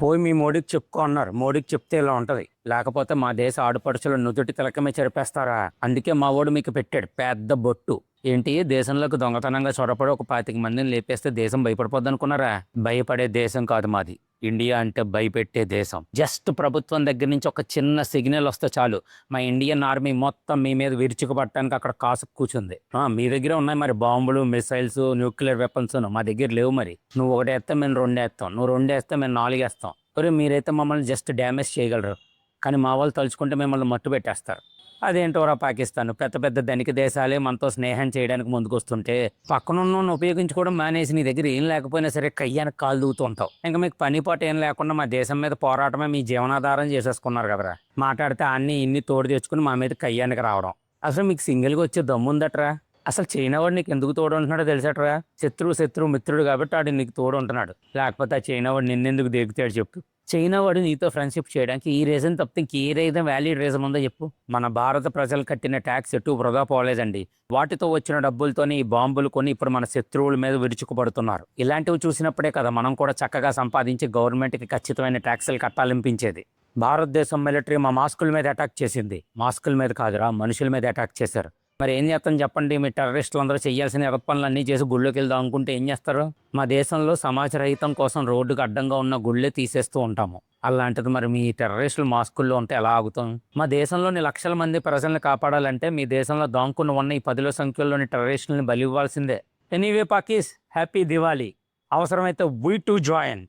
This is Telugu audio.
పోయి మీ మోడీకి చెప్పుకో అన్నారు. మోడీకి చెప్తే ఇలా ఉంటది. లేకపోతే మా దేశ ఆడపడుచుల నుదుటి తిలకమే చెరిపేస్తారా? అందుకే మా వోడు మీకు పెట్టాడు పెద్ద బొట్టు. ఏంటి దేశంలోకి దొంగతనంగా చొరపడి ఒక 25 మందిని లేపేస్తే దేశం భయపడిపోద్ది అనుకున్నారా? భయపడే దేశం కాదు మాది. ఇండియా అంటే భయపెట్టే దేశం. జస్ట్ ప్రభుత్వం దగ్గర నుంచి ఒక చిన్న సిగ్నల్ వస్తే చాలు మా ఇండియన్ ఆర్మీ మొత్తం మీ మీద విరుచుకుపడటానికి అక్కడ కాసుకు కూర్చుంది. మీ దగ్గర ఉన్నాయి మరి బాంబులు, మిసైల్స్, న్యూక్లియర్ వెపన్స్. మా దగ్గర లేవు. మరి నువ్వు ఒకటి వేస్తే మేము 2 వేస్తాం, నువ్వు 2 వేస్తే మేము 4 వేస్తాం. మరి మీరైతే మమ్మల్ని జస్ట్ డ్యామేజ్ చేయగలరు, కానీ మా వాళ్ళు తలుచుకుంటే మిమ్మల్ని మట్టు పెట్టేస్తారు. అదేంటోరా పాకిస్తాన్ పెద్ద పెద్ద ధనిక దేశాలే మనతో స్నేహం చేయడానికి ముందుకొస్తుంటే పక్కనున్న ఉపయోగించుకోవడం మానేసి నీ దగ్గర ఏం లేకపోయినా సరే కయ్యానికి కాలు దూతూ ఉంటావు. ఇంకా మీకు పనిపాటు ఏం లేకుండా మా దేశం మీద పోరాటమే మీ జీవనాధారం చేసేసుకున్నారు కదరా. మాట్లాడితే అన్ని ఇన్ని తోడు తెచ్చుకుని మా మీద కయ్యానికి రావడం. అసలు మీకు సింగిల్గా వచ్చే దమ్ముందట్రా? అసలు చైనా వాడు నీకు ఎందుకు తోడు ఉంటున్నాడో తెలుసట్రా? శత్రువు మిత్రుడు కాబట్టి వాడు నీకు తోడు ఉంటున్నాడు. లేకపోతే ఆ చైనా వాడు నిన్నెందుకు దిగుతాడు చెప్పు? చైనా వాడు నీతో ఫ్రెండ్షిప్ చేయడానికి ఈ రీజన్ తప్పితే ఇంకే రీజన్ వ్యాలిడ్ రీజన్ ఉందో చెప్పు? మన భారత ప్రజలు కట్టిన ట్యాక్స్ ఎటు వృధా పోలేదండి. వాటితో వచ్చిన డబ్బులతోనే ఈ బాంబులు కొని ఇప్పుడు మన శత్రువుల మీద విరుచుకుపడుతున్నారు. ఇలాంటివి చూసినప్పుడే కదా మనం కూడా చక్కగా సంపాదించి గవర్నమెంట్కి ఖచ్చితమైన ట్యాక్సులు కట్టాలనిపించేది. భారతదేశం మిలిటరీ మా మాస్కుల మీద అటాక్ చేసింది. మాస్కుల మీద కాదురా, మనుషుల మీద అటాక్ చేశారు. మరి ఏం చేస్తాం చెప్పండి? మీ టెర్రరిస్టులు అందరూ చేయాల్సిన ఎర్ర పనులన్నీ చేసి గుళ్ళోకి వెళ్దాం అనుకుంటే ఏం చేస్తారు? మా దేశంలో సమాజ రహితం కోసం రోడ్డుకు అడ్డంగా ఉన్న గుళ్ళే తీసేస్తూ ఉంటాము. అలాంటిది మరి మీ టెర్రరిస్టులు మాస్కుల్లో ఉంటే ఎలా ఆగుతాం? మా దేశంలోని లక్షల మంది ప్రజల్ని కాపాడాలంటే మీ దేశంలో దాంకుని ఉన్న ఈ 10ల సంఖ్యలోని టెర్రరిస్టులని బలి ఇవ్వాల్సిందే. Anyway Pakis, happy Diwali. అవసరమైతే వీ టు జాయిన్.